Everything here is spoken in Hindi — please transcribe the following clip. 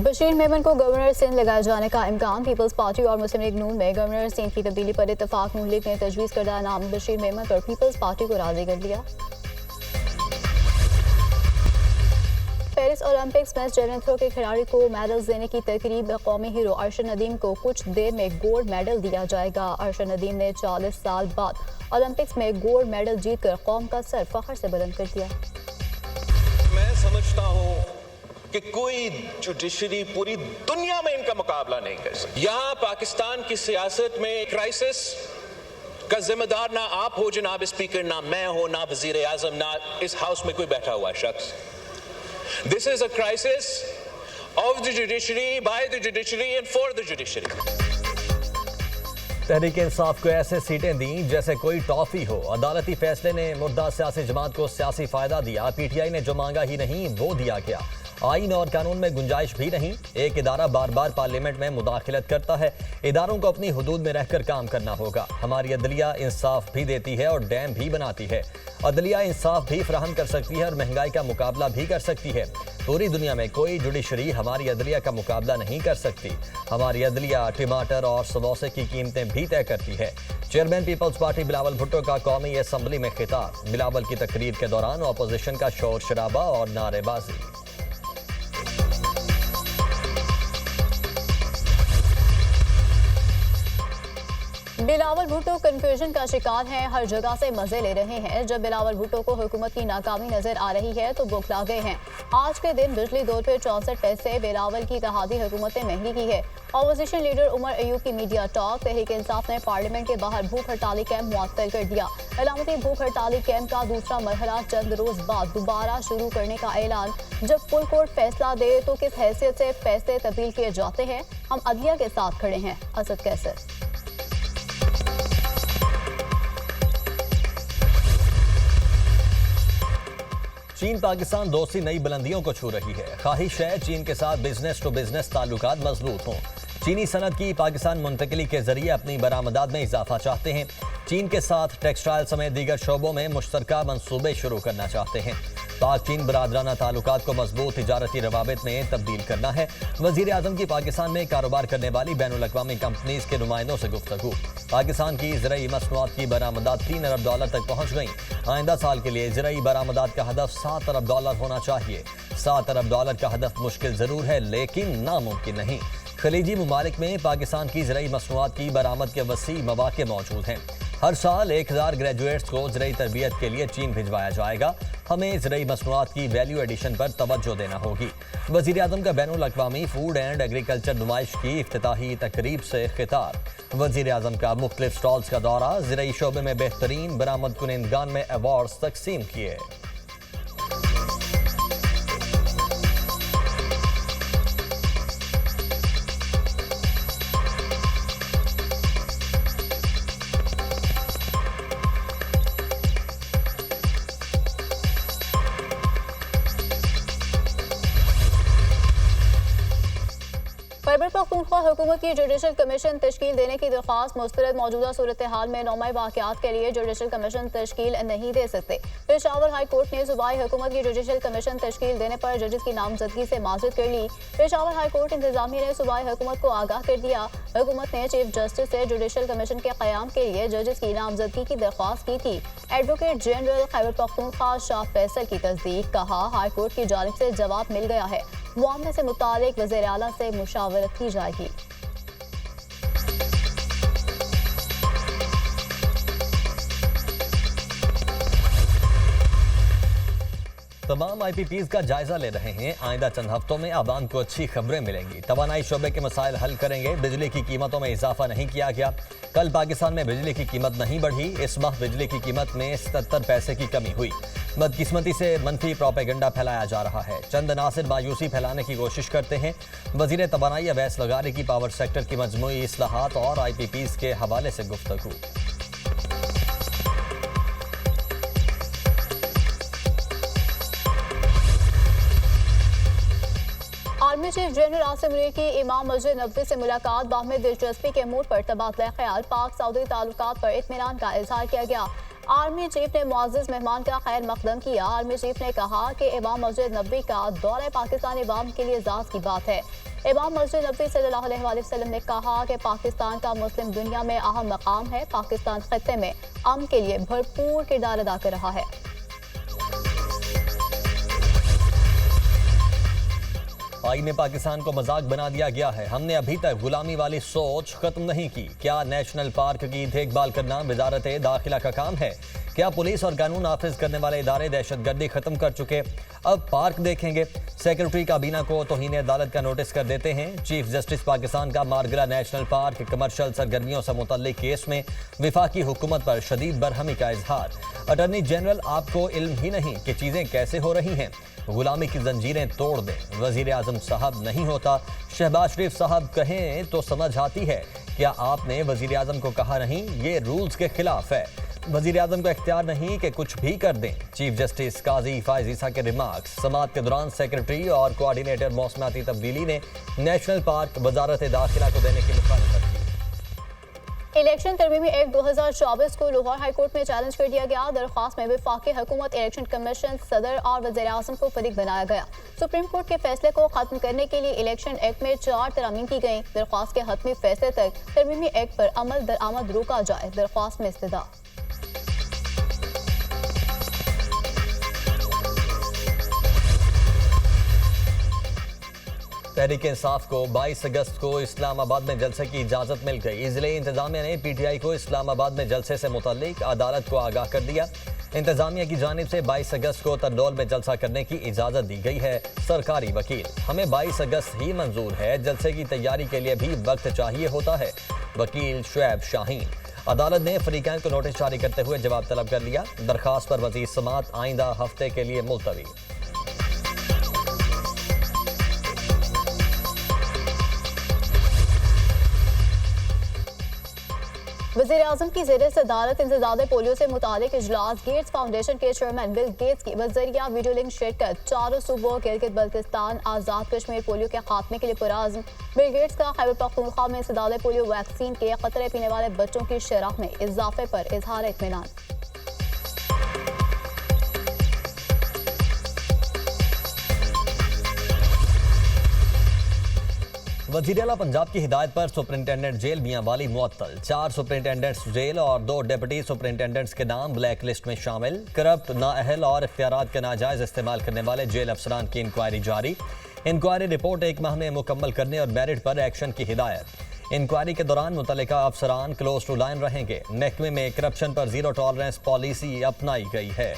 बशीर मेमन को गवर्नर सिंध लगाए जाने का इम्कान। पीपल्स पार्टी और मुस्लिम लीग नून में गवर्नर सिंध की तब्दीली पर इत्तेफाक। नून लीग ने तजवीज़ करदा नाम बशीर मेमन पर पीपल्स पार्टी को राजी कर लिया। पेरिस ओलंपिक्स में जेवलिन थ्रो के खिलाड़ी को मेडल्स देने की तकरीब। कौमी हीरो अरशद नदीम को कुछ देर में गोल्ड मेडल दिया जाएगा। अरशद नदीम ने 40 साल बाद ओलंपिक्स में गोल्ड मेडल जीतकर कौम का सर फख्र से बुलंद कर दिया। मैं समझता हूं कि कोई जुडिशरी पूरी दुनिया में इनका मुकाबला नहीं कर सकती। यहां पाकिस्तान की सियासत में क्राइसिस का जिम्मेदार ना आप हो जनाब स्पीकर, ना मैं हो, ना वजीर आजम, ना इस हाउस में कोई बैठा हुआ शख्स। This is a crisis of the judiciary, by the judiciary and for the judiciary. Tehreek Insaf को ऐसे सीटें दी जैसे कोई टॉफी हो। अदालती फैसले ने मुर्दा सियासी जमात को सियासी फायदा दिया। पीटीआई ने जो मांगा ही नहीं वो दिया गया। आईन और कानून में गुंजाइश भी नहीं। एक इदारा बार बार पार्लियामेंट में मुदाखलत करता है। इदारों को अपनी हुदूद में रहकर काम करना होगा। हमारी अदलिया इंसाफ भी देती है और डैम भी बनाती है। अदलिया इंसाफ भी फराहम कर सकती है और महंगाई का मुकाबला भी कर सकती है। पूरी दुनिया में कोई जुडिशरी हमारी अदलिया का मुकाबला नहीं कर सकती। हमारी अदलिया टमाटर और समोसे की कीमतें भी तय करती है। चेयरमैन पीपल्स पार्टी बिलावल भुट्टो का कौमी असम्बली में खिताब। बिलावल की तकरीर के दौरान अपोजिशन का शोर शराबा और नारेबाजी। बिलावल भुट्टो कंफ्यूजन का शिकार हैं। हर जगह से मजे ले रहे हैं। जब बिलावल भुट्टो को हुकूमत की नाकामी नजर आ रही है तो बुखला गए हैं। आज के दिन बिजली दौर पे 64 पैसे। बिलावल की इत्तेहादी हुकूमत ने महंगी की है। ऑपोजिशन लीडर उमर अयूब की मीडिया टॉक। तहरीक इंसाफ ने पार्लियामेंट के बाहर भूख हड़ताली कैंप मुअत्तल कर दिया। अलामती भूख हड़ताली कैंप का दूसरा मरहला चंद रोज बाद दोबारा शुरू करने का ऐलान। जब फुल कोर्ट फैसला दे तो किस हैसियत से फैसले तब्दील किए जाते हैं। हम अदलिया के साथ खड़े हैं। असद कैसर। चीन पाकिस्तान दोस्ती नई बुलंदियों को छू रही है। ख्वाहिश है चीन के साथ बिजनेस टू बिजनेस ताल्लुकात मजबूत हों। चीनी सनत की पाकिस्तान मुंतकिली के जरिए अपनी बरामदात में इजाफा चाहते हैं। चीन के साथ टेक्सटाइल समेत दीगर शोबों में मुश्तरका मंसूबे शुरू करना चाहते हैं। पाक चीन बरादराना ताल्लुकात को मजबूत तिजारती रवाबित में तब्दील करना है। वजीर आजम की पाकिस्तान में कारोबार करने वाली बैनुल अक़वामी कंपनीज के नुमाइंदों से गुफ्तगू। पाकिस्तान की ज़राई मसनूआत की बरामदात $3 अरब तक पहुँच गई। आइंदा साल के लिए ज़राई बरामदात का हदफ $7 अरब होना चाहिए। $7 अरब का हदफ मुश्किल ज़रूर है लेकिन नामुमकिन नहीं। खलीजी ममालिक में पाकिस्तान की ज़राई मसनूआत की बरामद के वसी मौक़े मौजूद हैं। हर साल 1000 ग्रेजुएट्स को ज़राई तरबियत के लिए चीन भिजवाया जाएगा। हमें ज़राई मसनूआत की वैल्यू एडिशन पर तवज्जो देना होगी। वज़ीर आज़म का बैनुल अक़वामी फूड एंड एग्रीकल्चर नुमाइश की इफ्तिताही तकरीब से खिताब। वज़ीर आज़म का मुख्तलिफ स्टॉल्स का दौरा। ज़राई शोबे में बेहतरीन बरामद कुनिंदगान में अवार्ड्स तकसीम किए। खैबर पख्तूनख्वा हुकूमत की जुडिशल कमीशन तश्कील देने की दरख्वास्त मुस्तरद। मौजूदा सूरत हाल में नौमाई वाक़यात के लिए जुडिशल कमीशन तश्कील नहीं दे सकते। पेशावर हाई कोर्ट ने सूबाई हुकूमत की जुडिशल कमीशन तश्कील देने पर जजेस की नामजदगी से माजूद कर ली। पेशावर हाई कोर्ट इंतजामिया ने सूबाई हुकूमत को आगाह कर दिया। हुकूमत ने चीफ जस्टिस से जुडिशल कमीशन के क़याम के लिए जजेस की नामजदगी की दरख्वास्त की थी। एडवोकेट जनरल खैबर पख्तूनख्वा शाह फैसल की तस्दीक। कहा हाई कोर्ट की जानिब से जवाब मिल गया है। मामले से मुतालिक वज़ीर आला से मुशावरत की जाएगी। तमाम IPPs का जायजा ले रहे हैं। आइंदा चंद हफ्तों में आवाम को अच्छी खबरें मिलेंगी। तवानाई शोबे के मसाइल हल करेंगे। बिजली की कीमतों में इजाफा नहीं किया गया। कल पाकिस्तान में बिजली की कीमत नहीं बढ़ी। इस माह बिजली की कीमत में 77 पैसे की कमी हुई। बदकिस्मती से मनफी प्रोपेगेंडा फैलाया जा रहा है। चंद नासिर मायूसी फैलाने की कोशिश करते हैं। वजीर तवानाई अवैस लगारी की पावर सेक्टर की मजमूई इस्लाहात और IPPs के हवाले से गुफ्तगू। Army chief general Asim Munir की इमाम मस्जिद नबवी से मुलाकात। बाहमी दिलचस्पी के मूड पर तबादला ख्याल। पाक सऊदी ताल्लुकात पर इत्मीनान का इजहार किया गया। आर्मी चीफ ने मुअज़्ज़ज़ मेहमान का खैर मकदम किया। आर्मी चीफ ने कहा कि इमाम मस्जिद नबवी का दौरा पाकिस्तान इवाम के लिए एजाज़ की बात है। इमाम मस्जिद नबवी सल्लल्लाहु अलैहि वसल्लम ने कहा कि पाकिस्तान का मुस्लिम दुनिया में अहम मकाम है। पाकिस्तान खत्ते में अमन के लिए भरपूर किरदार अदा कर रहा है। आईने पाकिस्तान को मजाक बना दिया गया है। हमने अभी तक गुलामी वाली सोच खत्म नहीं की। क्या नेशनल पार्क की देखभाल करना वजारत दाखिला का काम है? क्या पुलिस और कानून नाफिज करने वाले इदारे दहशतगर्दी खत्म कर चुके? अब पार्क देखेंगे। सेक्रेटरी काबीना को तौहीन अदालत का नोटिस कर देते हैं। चीफ जस्टिस पाकिस्तान का मारगला नेशनल पार्क कमर्शियल सरगर्मियों से मुतल्लिक केस में विफाकी हुकूमत पर शदीद बरहमी का इजहार। अटॉर्नी जनरल, आपको इल्म ही नहीं कि चीजें कैसे हो रही हैं। गुलामी की जंजीरें तोड़ दें। वजीर आजम साहब नहीं होता। शहबाज शरीफ साहब कहें तो समझ आती है। क्या आपने वजीर आजम को कहा नहीं? ये रूल्स के खिलाफ है। वजीर आजम को इख्तियार नहीं कि कुछ भी कर दें। चीफ जस्टिस काजी फायज ईसा के रिमार्क्स। समाअत के दौरान सेक्रेटरी और कोऑर्डिनेटर मौसमियाती तब्दीली ने नेशनल पार्क वजारत दाखिला को देने की मुखालफत की। इलेक्शन तरमीमी एक्ट 2024 को लाहौर हाईकोर्ट में चैलेंज कर दिया गया। दरख्वास्त में वफाकी हुकूमत, इलेक्शन कमीशन, सदर और वज़ीर आज़म को फरीक बनाया गया। सुप्रीम कोर्ट के फैसले को खत्म करने के लिए इलेक्शन एक्ट में 4 तरमीम की गई। दरख्वास्त के हतमी फैसले तक तरमीमी एक्ट पर अमल दरामद रोका जाए। दरख्वास्त में इस्तदा। तहरीक इंसाफ को 22 अगस्त को इस्लामाबाद में जलसे की इजाज़त मिल गई। इसलिए इंतजामिया ने PTI को इस्लामाबाद में जलसे से मुताल्लिक अदालत को आगाह कर दिया। इंतजामिया की जानिब से 22 अगस्त को तरनोल में जलसा करने की इजाज़त दी गई है। सरकारी वकील, हमें 22 अगस्त ही मंजूर है, जलसे की तैयारी के लिए भी वक्त चाहिए होता है। वकील शुएब शाहीन। अदालत ने फरीकैन को नोटिस जारी करते हुए जवाब तलब कर लिया। दरखास्त पर वज़ीर समाअत आइंदा हफ्ते के लिए मुलतवी। वज़ीर आज़म की ज़ेरे सदारत इंसदादे पोलियो से मुतालिक इजलास। गेट्स फाउंडेशन के चेयरमैन बिल गेट्स की बज़रिया वीडियो लिंक शिरकत। चारों सूबों गिलगित बल्तिस्तान आज़ाद कश्मीर पोलियो के खात्मे के लिए पुराज़्म। बिल गेट्स का खैबर पख्तूनख्वा में इंसदादे पोलियो वैक्सीन के खतरे पीने वाले बच्चों की शरह में इजाफे पर इजहार इत्मीनान। वज़ीर आला पंजाब की हिदायत पर सुपरिंटेंडेंट जेल मियांवाली मुअत्तल। 4 सुपरिंटेंडेंट्स जेल और 2 डिप्टी सुपरिंटेंडेंट्स के नाम ब्लैक लिस्ट में शामिल। करप्ट, नाअहल और इख्तियारात का नाजायज इस्तेमाल करने वाले जेल अफसरान की इंक्वायरी जारी। इंक्वायरी रिपोर्ट 1 माह में मुकम्मल करने और मेरिट पर एक्शन की हिदायत। इंक्वायरी के दौरान मुतल्लिका अफसरान क्लोज टू लाइन रहेंगे। महकमे में करप्शन पर जीरो टॉलरेंस पॉलिसी अपनाई गई है।